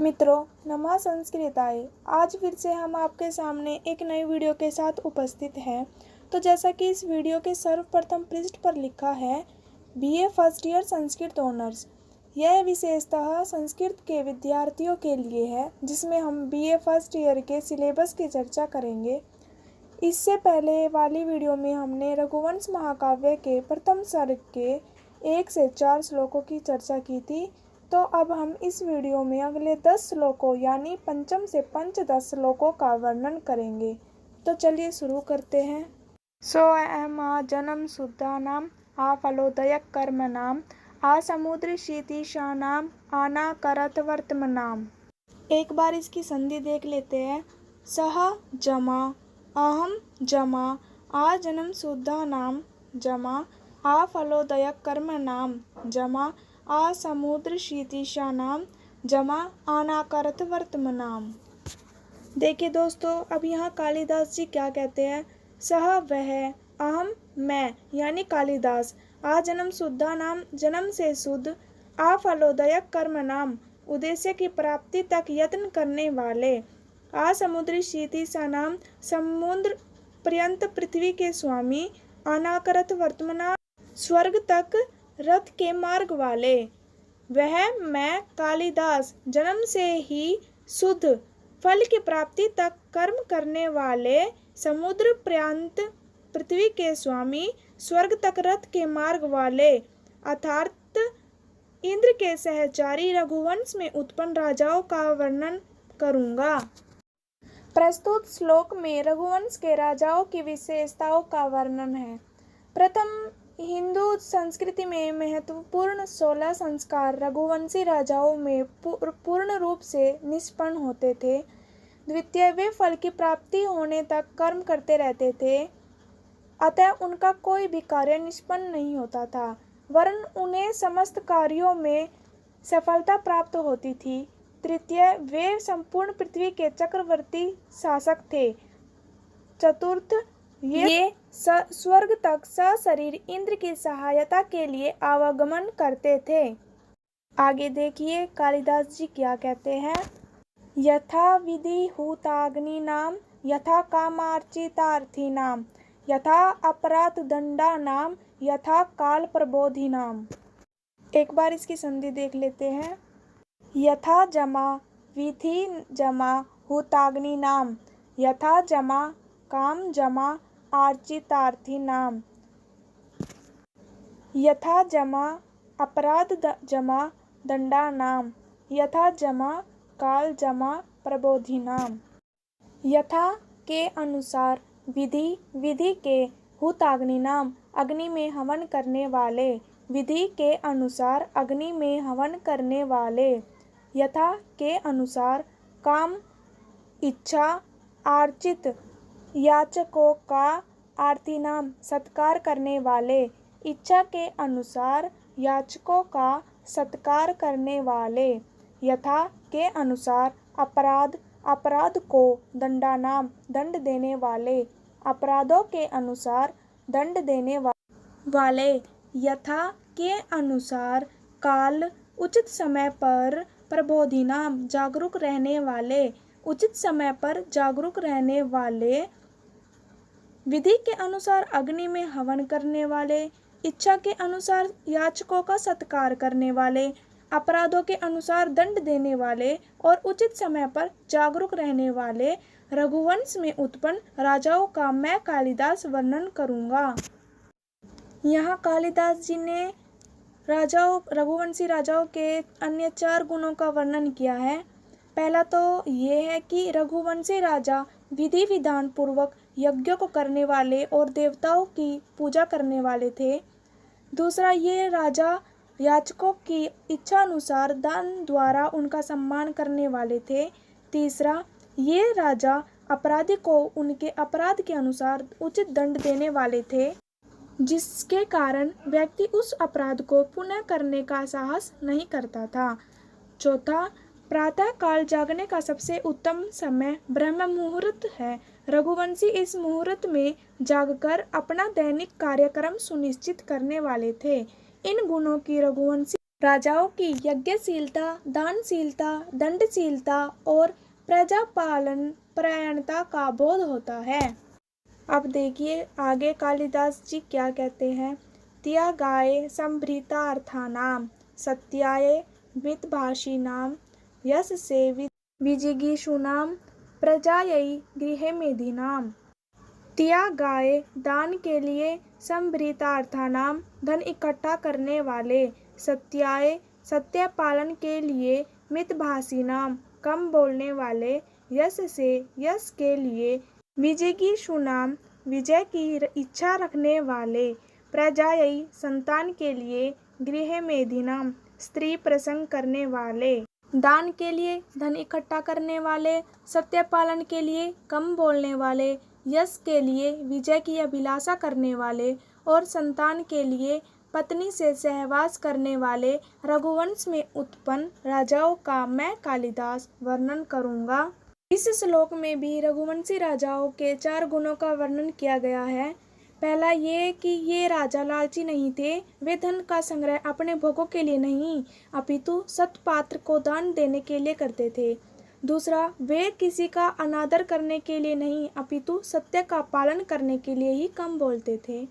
मित्रों, नमः संस्कृताय। आज फिर से हम आपके सामने एक नई वीडियो के साथ उपस्थित हैं। तो जैसा कि इस वीडियो के सर्वप्रथम पृष्ठ पर लिखा है, BA first year Sanskrit honours. यह विशेषतः संस्कृत के विद्यार्थियों के लिए है, जिसमें हम बीए फर्स्ट ईयर के सिलेबस की चर्चा करेंगे। इससे पहले वाली वीडियो में हमने रघुवंश महाकाव्य के प्रथम सर्ग के 1 से 4 श्लोकों की चर्चा की थी। तो अब हम इस वीडियो में अगले 10 श्लोकों यानी पंचम से पंचदश श्लोकों का वर्णन करेंगे। तो चलिए शुरू करते हैं। आ जन्म शुद्धानाम आ फलोदयक कर्मणाम आ समुद्र शीतिशानाम आनाकरत वर्तमनाम। एक बार इसकी संधि देख लेते हैं। सह जमा, अहम जमा, आ जन्म शुद्धानाम जमा, आ फलोदयक कर्मणाम जमा, आ समुद्र शीतिशानाम जमा, अनाकरत वर्तमनाम। देखिए दोस्तों, अब यहाँ कालिदास जी क्या कहते हैं। सह वह, अहम मैं यानी कालिदास, आ जन्म शुद्धा नाम जन्म से शुद्ध, आ फलोदयक कर्म नाम उद्देश्य की प्राप्ति तक यत्न करने वाले, आ समुद्री शीतिशा नाम समुद्र पर्यंत पृथ्वी के स्वामी, अनाकरत वर्तमना स्वर्ग तक रथ के मार्ग वाले। वह मैं कालिदास जन्म से ही शुद्ध, फल की प्राप्ति तक कर्म करने वाले, समुद्र पर्यंत पृथ्वी के स्वामी, स्वर्ग तक रथ के मार्ग वाले अर्थात इंद्र के सहचारी रघुवंश में उत्पन्न राजाओं का वर्णन करूंगा। प्रस्तुत श्लोक में रघुवंश के राजाओं की विशेषताओं का वर्णन है। प्रथम, हिंदू संस्कृति में महत्वपूर्ण 16 संस्कार रघुवंशी राजाओं में पूर्ण रूप से निष्पन्न होते थे। द्वितीय, वे फल की प्राप्ति होने तक कर्म करते रहते थे, अतः उनका कोई भी कार्य निष्पन्न नहीं होता था, वरन उन्हें समस्त कार्यों में सफलता प्राप्त होती थी। तृतीय, वे संपूर्ण पृथ्वी के चक्रवर्ती शासक थे। चतुर्थ, ये स्वर्ग तक सशरीर इंद्र की सहायता के लिए आवागमन करते थे। आगे देखिए कालिदास जी क्या कहते हैं। यथा विधि हुताग्नि नाम, यथा कामार्चितार्थी नाम, यथा अपराध दंडा नाम, यथा काल प्रबोधि नाम। एक बार इसकी संधि देख लेते हैं। यथा जमा, विधि जमा, हुताग्नि नाम, यथा जमा, काम जमा, आर्चितार्थी नाम, यथा जमा, अपराध जमा, दंडा नाम, यथा जमा, काल जमा, प्रबोधि नाम। यथा के अनुसार विधि, विधि के हुताग्नि नाम अग्नि में हवन करने वाले, विधि के अनुसार अग्नि में हवन करने वाले। यथा के अनुसार काम, इच्छा, आर्चित याचकों का आरती नाम सत्कार करने वाले, इच्छा के अनुसार याचकों का सत्कार करने वाले। यथा के अनुसार अपराध, अपराध को दंडा नाम दंड देने वाले, अपराधों के अनुसार दंड देने वाले। यथा के अनुसार काल, उचित समय पर प्रबोधि नाम जागरूक रहने वाले, उचित समय पर जागरूक रहने वाले। विधि के अनुसार अग्नि में हवन करने वाले, इच्छा के अनुसार याचकों का सत्कार करने वाले, अपराधों के अनुसार दंड देने वाले और उचित समय पर जागरूक रहने वाले रघुवंश में उत्पन्न राजाओं का मैं कालिदास वर्णन करूंगा। यहाँ कालिदास जी ने रघुवंशी राजाओं के अन्य 4 गुणों का वर्णन किया है। पहला तो ये है कि रघुवंशी राजा विधि विधान पूर्वक यज्ञों को करने वाले और देवताओं की पूजा करने वाले थे। दूसरा, ये राजा याचकों की इच्छा अनुसार दान द्वारा उनका सम्मान करने वाले थे। तीसरा, ये राजा अपराधी को उनके अपराध के अनुसार उचित दंड देने वाले थे, जिसके कारण व्यक्ति उस अपराध को पुनः करने का साहस नहीं करता था। चौथा, प्रातः काल जागने का सबसे उत्तम समय ब्रह्म मुहूर्त है। रघुवंशी इस मुहूर्त में जागकर अपना दैनिक कार्यक्रम सुनिश्चित करने वाले थे। इन गुणों की रघुवंशी राजाओं की यज्ञशीलता, दानशीलता, दंडशीलता और प्रजापालन परायणता का बोध होता है। अब देखिए आगे कालिदास जी क्या कहते हैं। त्यागाय संभृतार्थानाम सत्याय मितभाषिणाम यशसे विजिगीषूणाम प्रजायै गृहमेधिनाम। त्यागाय दान के लिए, संभृतार्थानाम धन इकट्ठा करने वाले, सत्याय सत्य पालन के लिए, मितभाषिणाम कम बोलने वाले, यश से यश के लिए, विजिगीषूणाम विजय की इच्छा रखने वाले, प्रजायै संतान के लिए, गृहमेधिनाम स्त्री प्रसंग करने वाले। दान के लिए धन इकट्ठा करने वाले, सत्य पालन के लिए कम बोलने वाले, यश के लिए विजय की अभिलाषा करने वाले और संतान के लिए पत्नी से सहवास करने वाले रघुवंश में उत्पन्न राजाओं का मैं कालिदास वर्णन करूंगा। इस श्लोक में भी रघुवंशी राजाओं के 4 गुणों का वर्णन किया गया है। पहला ये कि ये राजा लालची नहीं थे, वे धन का संग्रह अपने भोगों के लिए नहीं अपितु सत्पात्र को दान देने के लिए करते थे। दूसरा, वे किसी का अनादर करने के लिए नहीं अपितु सत्य का पालन करने के लिए ही कम बोलते थे।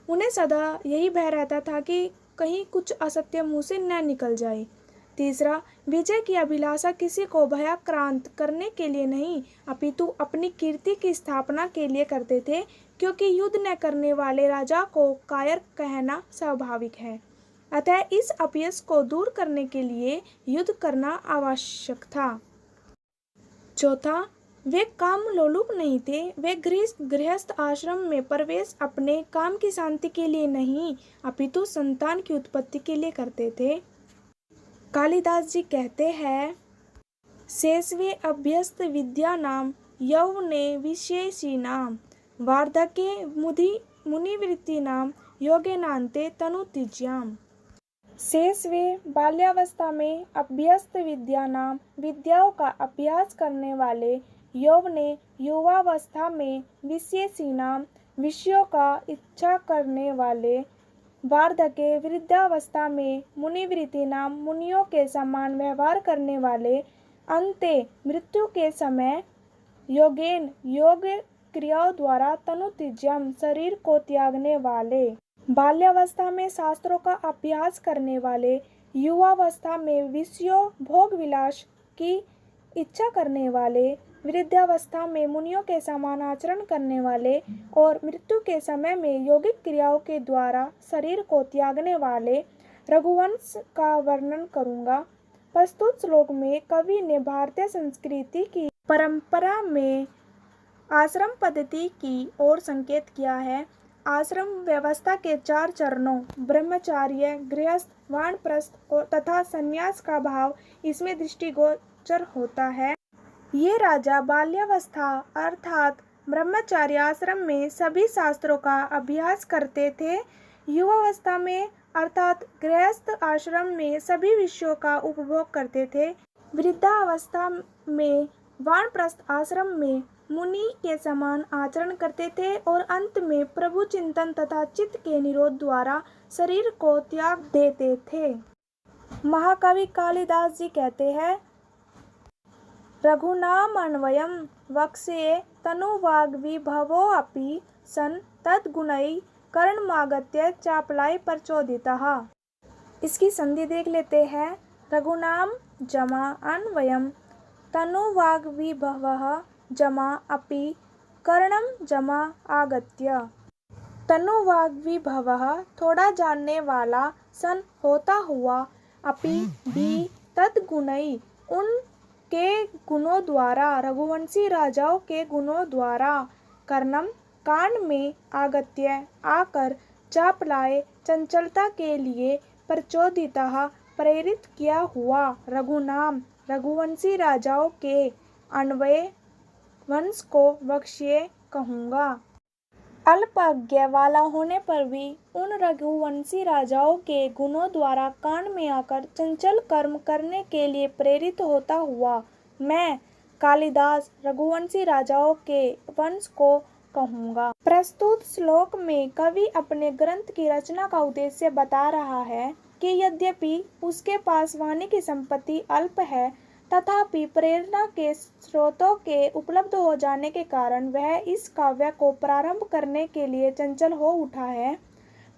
उन्हें सदा यही भय रहता था कि कहीं कुछ असत्य मुंह से न निकल जाए। तीसरा, विजय की अभिलाषा किसी को भयाक्रांत करने के लिए नहीं अपितु अपनी कीर्ति की स्थापना के लिए करते थे, क्योंकि युद्ध न करने वाले राजा को कायर कहना स्वाभाविक है। अतः इस अपयश को दूर करने के लिए युद्ध करना आवश्यक था। चौथा, वे काम लोलुप नहीं थे, वे गृहस्थ आश्रम में प्रवेश अपने काम की शांति के लिए नहीं अपितु संतान की उत्पत्ति के लिए करते थे। कालिदास जी कहते हैं, शेषवे अभ्यस्त विद्यानाम यौवने विशेषिणाम वार्धके मुनिवृत्तिनाम योगेनान्ते तनुतिज्याम। शेष वे बाल्यावस्था में अभ्यस्त विद्यानाम विद्याओं का अभ्यास करने वाले, यौवने युवावस्था में विशेषिणाम विषयों का इच्छा करने वाले, वार्धके वृद्धावस्था में मुनिवृत्तिनाम मुनियों के समान व्यवहार करने वाले, अंते मृत्यु के समय योगेन योग क्रियाओं द्वारा तनुतिज्यम शरीर को त्यागने वाले। बाल्यावस्था में शास्त्रों का अभ्यास करने वाले, युवावस्था में विषयों भोग विलास की इच्छा करने वाले, वृद्धावस्था में मुनियों के समान आचरण करने वाले और मृत्यु के समय में यौगिक क्रियाओं के द्वारा शरीर को त्यागने वाले रघुवंश का वर्णन करूंगा। प्रस्तुत श्लोक में कवि ने भारतीय संस्कृति की परंपरा में आश्रम पद्धति की ओर संकेत किया है। आश्रम व्यवस्था के 4 चरणों ब्रह्मचार्य, गृहस्थ, वानप्रस्थ तथा संन्यास का भाव इसमें दृष्टिगोचर होता है। ये राजा बाल्यावस्था अर्थात ब्रह्मचार्य आश्रम में सभी शास्त्रों का अभ्यास करते थे, युवावस्था में अर्थात गृहस्थ आश्रम में सभी विषयों का उपभोग करते थे, वृद्धावस्था में वानप्रस्थ आश्रम में मुनि के समान आचरण करते थे और अंत में प्रभु चिंतन तथा चित्त के निरोध द्वारा शरीर को त्याग देते थे। महाकवि कालिदास जी कहते हैं, रघुनाम अन्वयम वक्ष्ये तनुवाग्विभवोऽपि सन् तद्गुणैः कर्णमागत्य चापलाय प्रचोदितः। इसकी संधि देख लेते हैं। रघुनाम जमा अन्वयम तनुवाग्विभवः जमा अपि कर्णम जमा आगत्य। तनुवाग्विभवः थोड़ा जानने वाला, सन होता हुआ, अपि भी तद्गुणैः उनके गुणों द्वारा, रघुवंशी राजाओं के गुणों द्वारा, कर्णम कान में, आगत्य आकर, चापलाय चंचलता के लिए, प्रचोदितः प्रेरित किया हुआ, रघुनाम रघुवंशी राजाओं के अन्वय वंश को वक्ष्ये कहूँगा। अल्पज्ञ वाला होने पर भी उन रघुवंशी राजाओं के गुणों द्वारा कान में आकर चंचल कर्म करने के लिए प्रेरित होता हुआ मैं कालिदास रघुवंशी राजाओं के वंश को कहूँगा। प्रस्तुत श्लोक में कवि अपने ग्रंथ की रचना का उद्देश्य बता रहा है। कि यद्यपि उसके पास वाणी की संपत्ति अल्प है, तथापि प्रेरणा के स्रोतों के उपलब्ध हो जाने के कारण वह इस काव्य को प्रारंभ करने के लिए चंचल हो उठा है।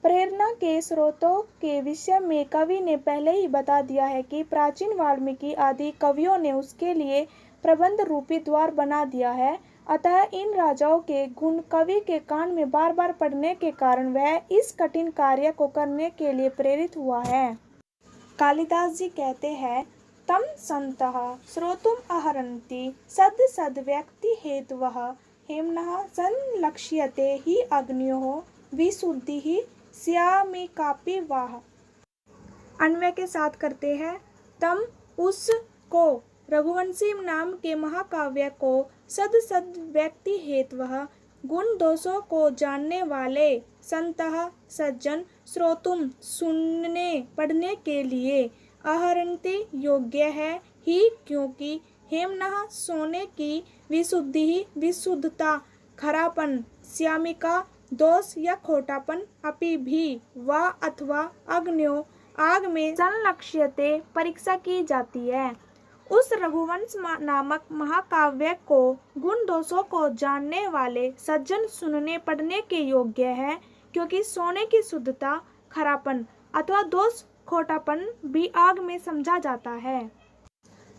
प्रेरणा के स्रोतों के विषय में कवि ने पहले ही बता दिया है कि प्राचीन वाल्मीकि आदि कवियों ने उसके लिए प्रबंध रूपी द्वार बना दिया है। अतः इन राजाओं के गुण कवि के कान में बार बार पड़ने के कारण वह इस कठिन कार्य को करने के लिए प्रेरित हुआ है। कालिदास जी कहते हैं, तम संतः श्रोतुम अहरन्ति सद सद व्यक्ति हेतवः हेम्नः संलक्ष्यते ही अग्न्योः विशुद्धिः स्यामिकापि वाह। अन्वय के साथ करते हैं, तम उस को रघुवंशी नाम के महाकाव्य को सद सद व्यक्ति हेतवः गुण दोषों को जानने वाले संतः सज्जन श्रोतुम सुनने पढ़ने के लिए अहरन्ति योग्य है ही क्योंकि हेम्नः सोने की विशुद्धि विशुद्धता खरापन श्यामिका दोष या खोटापन अपि भी व अथवा अग्न्यो आग में संलक्ष्यते परीक्षा की जाती है। उस रघुवंश नामक महाकाव्य को गुण दोषों को जानने वाले सज्जन सुनने पढ़ने के योग्य है क्योंकि सोने की शुद्धता खरापन अथवा दोष खोटापन भी आग में समझा जाता है।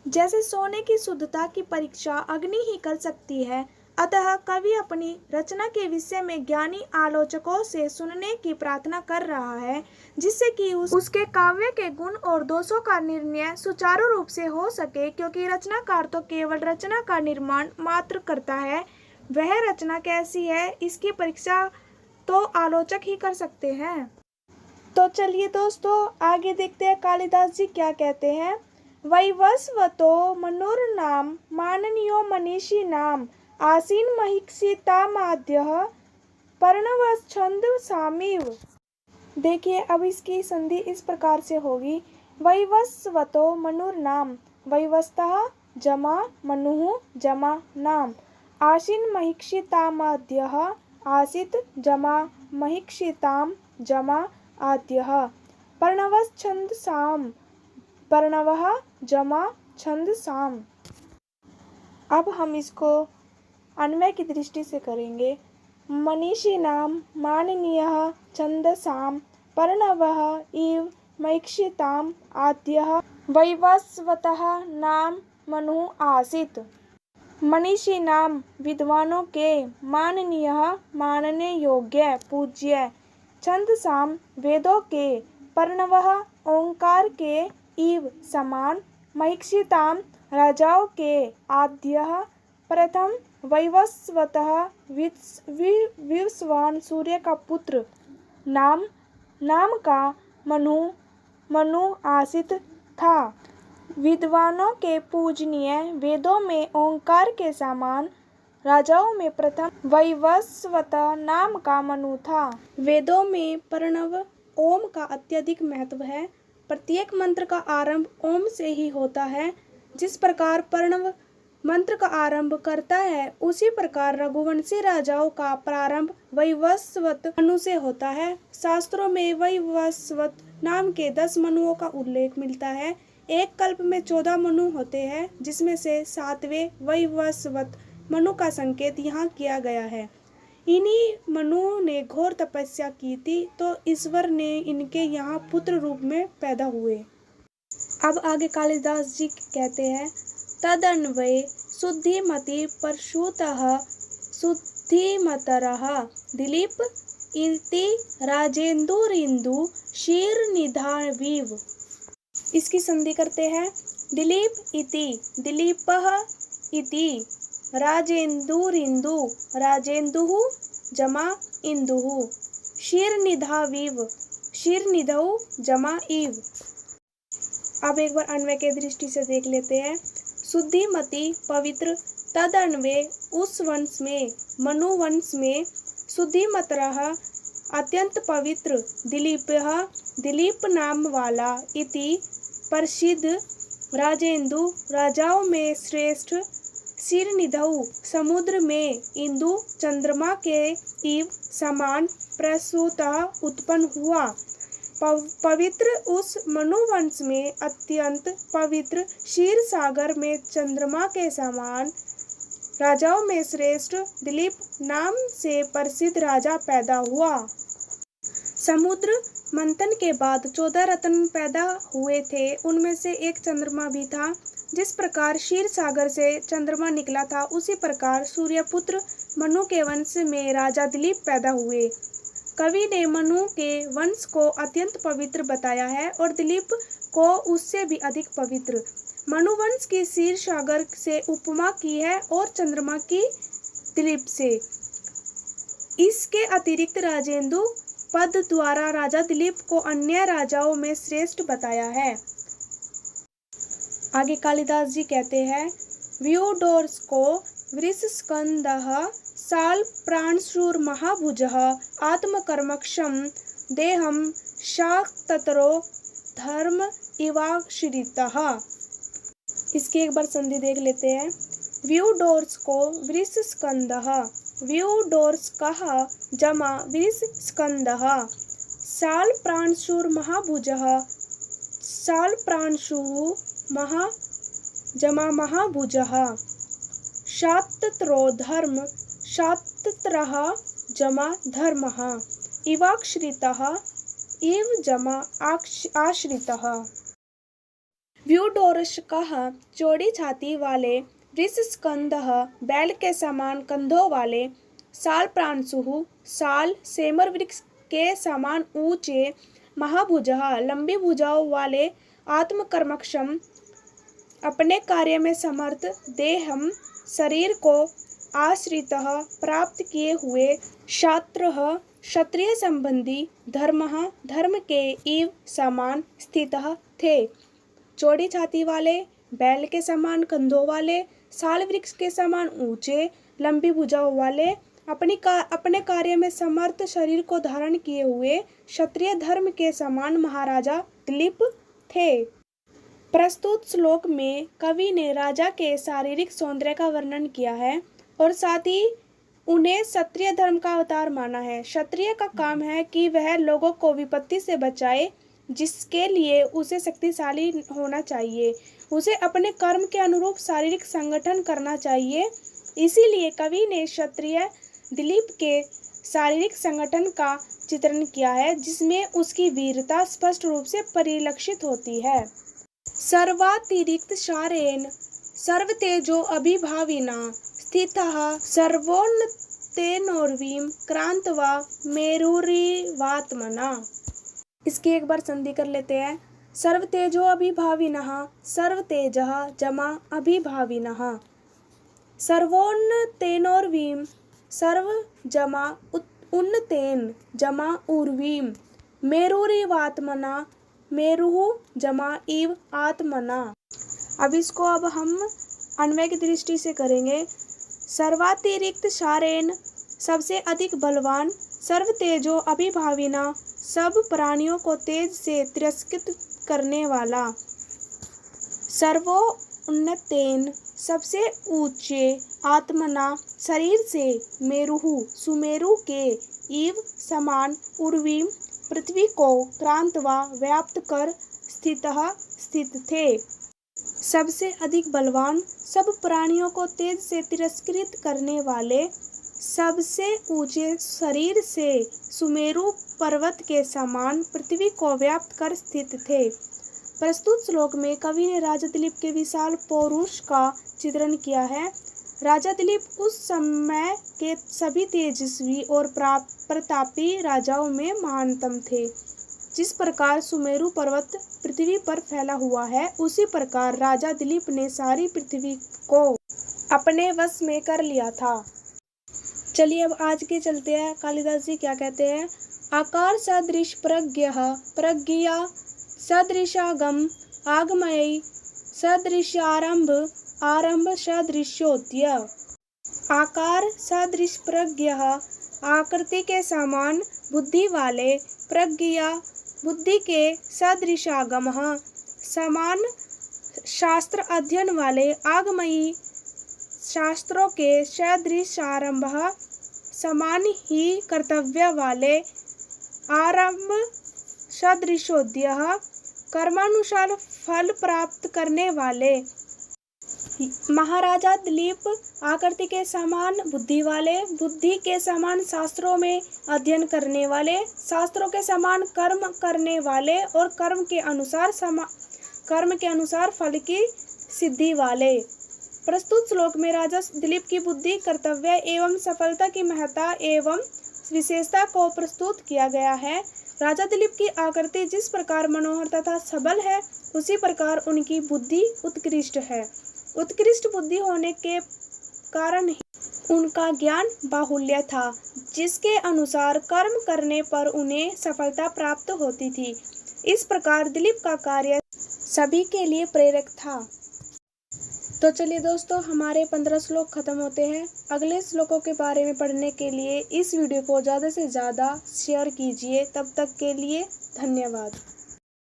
जैसे सोने की शुद्धता की परीक्षा अग्नि ही कर सकती है, अतः कवि अपनी रचना के विषय में ज्ञानी आलोचकों से सुनने की प्रार्थना कर रहा है, जिससे कि उसके काव्य के गुण और दोषों का निर्णय सुचारू रूप से हो सके, क्योंकि रचनाकार तो केवल रचना का निर्माण मात्र करता है, वह रचना कैसी है इसकी परीक्षा तो आलोचक ही कर सकते हैं। तो चलिए दोस्तों, आगे देखते हैं कालिदास जी क्या कहते हैं। वैवस्वतो मनुर्नाम माननीयो मनीषी नाम आसीन महिषितामाद्यः पर्णवच्छन्द सामिव। देखिए, अब इसकी संधि इस प्रकार से होगी। वैवस्वतो मनुर्नाम, वैवस्वतः जमा मनुः जमा नाम, आसीन महिषितामाद्यः आसित जमा महिषिताम जमा आद्यः, पर्णवच्छन्द साम पर्णवः जमा छंद साम। अब हम इसको अन्वय की दृष्टि से करेंगे। मनीषी नाम माननीयः छंदसाम पर्णवः इव मैक्षिताम आद्यः वैवस्वतः नाम मनु आसित। मनीषी नाम विद्वानों के, माननीयः मानने योग्य पूज्य, छंदसाम वेदों के, पर्णवः ओंकार के इव समान, महिषिताम राजाओं के, आद्यः प्रथम, वैवस्वतः विवस्वान सूर्य का पुत्र, नाम नाम का मनु आसित था, विद्वानों के पूजनीय, वेदों में ओंकार के समान, राजाओं में प्रथम वैवस्वत नाम का मनु था। वेदों में प्रणव ओम का अत्यधिक महत्व है। प्रत्येक मंत्र का आरंभ ओम से ही होता है। जिस प्रकार प्रणव मंत्र का आरंभ करता है, उसी प्रकार रघुवंशी राजाओं का प्रारंभ वैवस्वत मनु से होता है। शास्त्रों में वैवस्वत नाम के 10 मनुओं का उल्लेख मिलता है। एक कल्प में 14 मनु होते हैं, जिसमें से 7वें वैवस्वत मनु का संकेत यहाँ किया गया है। इन्हीं मनु ने घोर तपस्या की थी, तो ईश्वर ने इनके यहाँ पुत्र रूप में पैदा हुए। अब आगे कालिदास जी कहते हैं, तदन्वये शुद्धिमति परशुतः शुद्धिमतरः दिलीप इति राजेन्दुरिन्दु शीर्निधाविव। इसकी संधि करते हैं। दिलीप इति दिलीपः इति राजेन्दुरिन्दु राजेन्दुः जमा इंदुः शीर्निधाविव शीर्निधौ जमा इव। अब एक बार अन्वय के दृष्टि से देख लेते हैं। शुद्धिमति पवित्र, तदन्वय उस वंश में, मनु वंश में, शुद्धिमतरः अत्यंत पवित्र, दिलीपः दिलीप नाम वाला, इति प्रसिद्ध, राजेन्दु राजाओं में श्रेष्ठ, शीर्निधौ समुद्र में, इंदु चंद्रमा के इव समान, प्रसूतः उत्पन्न हुआ, पवित्र उस मनुवंश में अत्यंत पवित्र क्षीर सागर में चंद्रमा के समान राजाओं में श्रेष्ठ दिलीप नाम से प्रसिद्ध राजा पैदा हुआ। समुद्र मंथन के बाद 14 रत्न पैदा हुए थे, उनमें से एक चंद्रमा भी था। जिस प्रकार क्षीर सागर से चंद्रमा निकला था, उसी प्रकार सूर्यपुत्र मनु के वंश में राजा दिलीप पैदा हुए। कवि ने मनु के वंश को अत्यंत पवित्र बताया है और दिलीप को उससे भी अधिक पवित्र। मनुवंश की क्षीर सागर से उपमा की है और चंद्रमा की दिलीप से। इसके अतिरिक्त राजेंद्र पद द्वारा राजा दिलीप को अन्य राजाओं में श्रेष्ठ बताया है। आगे कालिदास जी कहते हैं, व्यूडोर्स को वृषस्कंदः साल प्राणशूर महाभुजः आत्मकर्मक्षम देहम शाक्तरो धर्म इवाश्रितः। इसकी एक बार संधि देख लेते हैं। व्यूडोर्स को वृषस्कंदः, व्यूडोर्स कः जमा वृषस्कंदः, साल प्राणशूर महाभुजः, साल प्राणशुः महा जमा महाभुजः, शात्तरो धर्म, शात्तरः जमा धर्मः, इवाश्रितः इव जमा आश्रितः। व्यूडोर्स कः चौड़ी छाती वाले, वृषस्कंदः बैल के समान कंधों वाले, साल प्राणशुः साल सेमर वृक्ष के समान ऊंचे, महाभुजः लंबी भुजाओं वाले, आत्मकर्मक्षम अपने कार्य में समर्थ, देहम शरीर को, आश्रितः प्राप्त किए हुए, क्षात्रः क्षत्रिय संबंधी, धर्मः धर्म के इव समान स्थितः थे। चौड़ी छाती वाले, बैल के समान कंधों वाले, साल वृक्ष के समान ऊंचे, लंबी भुजाओं वाले, अपने कार्य में समर्थ, शरीर को धारण किए हुए, क्षत्रिय धर्म के समान महाराजा दिलीप थे। प्रस्तुत श्लोक में कवि ने राजा के शारीरिक सौंदर्य का वर्णन किया है और साथ ही उन्हें क्षत्रिय धर्म का अवतार माना है। क्षत्रिय का काम है कि वह लोगों को विपत्ति से बचाए, जिसके लिए उसे शक्तिशाली होना चाहिए। उसे अपने कर्म के अनुरूप शारीरिक संगठन करना चाहिए। इसीलिए कवि ने क्षत्रिय दिलीप के शारीरिक संगठन का चित्रण किया है, जिसमें उसकी वीरता स्पष्ट रूप से परिलक्षित होती है। सर्वातिरिक्त सारेण सर्वतेजो अभिभाविना स्थितः सर्वोन्नतेनोर्वीं क्रांत्वा मेरुरिवात्मना। इसकी एक बार संधि कर लेते हैं। सर्वतेजो अभिभाविनः, सर्वतेजः जमा अभिभाविनः, सर्वोन्नतेनोर्वीं, सर्व जमा उन्नतेन जमा उर्वीं, मेरुरिवात्मना, मेरुः जमा इव आत्मना। अब हम अन्वय की दृष्टि से करेंगे। सर्वातिरिक्त सारेण सबसे अधिक बलवान, सर्वतेजो अभिभाविना सब प्राणियों को तेज से तिरस्कृत करने वाला, सर्वोन्नतेन सबसे ऊंचे, आत्मना शरीर से, मेरुः सुमेरु के, इव समान, उर्वीं पृथ्वी को, क्रांतवा व्याप्त कर, स्थितः स्थित थे। सबसे अधिक बलवान, सब प्राणियों को तेज से तिरस्कृत करने वाले, सबसे ऊंचे शरीर से, सुमेरु पर्वत के समान पृथ्वी को व्याप्त कर स्थित थे। प्रस्तुत श्लोक में कवि ने राजा दिलीप के विशाल पौरुष का चित्रण किया है। राजा दिलीप उस समय के सभी तेजस्वी और प्रतापी राजाओं में महानतम थे। जिस प्रकार सुमेरु पर्वत पृथ्वी पर फैला हुआ है, उसी प्रकार राजा दिलीप ने सारी पृथ्वी को अपने वश में कर लिया था। चलिए अब आज के चलते हैं। कालिदास जी क्या कहते हैं। आकार सदृश प्रज्ञः प्रज्ञया सदृशागम आगमय सदृशारंभ आरंभ सदृशोद्य। आकार सदृश प्रज्ञः आकृति के समान बुद्धि वाले, प्रज्ञया बुद्धि के, सदृशागमः समान शास्त्र अध्ययन वाले, आगमयी शास्त्रों के, सदृशारंभः समान ही कर्तव्य वाले, आरंभ सदृशोद्यः कर्मानुसार फल प्राप्त करने वाले। महाराजा दिलीप आकृति के समान बुद्धि वाले, बुद्धि के समान शास्त्रों में अध्ययन करने वाले, शास्त्रों के समान कर्म करने वाले और कर्म के अनुसार फल की सिद्धि वाले। प्रस्तुत श्लोक में राजा दिलीप की बुद्धि, कर्तव्य एवं सफलता की महत्ता एवं विशेषता को प्रस्तुत किया गया है। राजा दिलीप की आकृति जिस प्रकार मनोहर तथा सबल है, उसी प्रकार उनकी बुद्धि उत्कृष्ट है। उत्कृष्ट बुद्धि होने के कारण ही उनका ज्ञान बाहुल्य था, जिसके अनुसार कर्म करने पर उन्हें सफलता प्राप्त होती थी। इस प्रकार दिलीप का कार्य सभी के लिए प्रेरक था। तो चलिए दोस्तों, हमारे 15 श्लोक खत्म होते हैं। अगले श्लोकों के बारे में पढ़ने के लिए इस वीडियो को ज़्यादा से ज़्यादा शेयर कीजिए। तब तक के लिए धन्यवाद।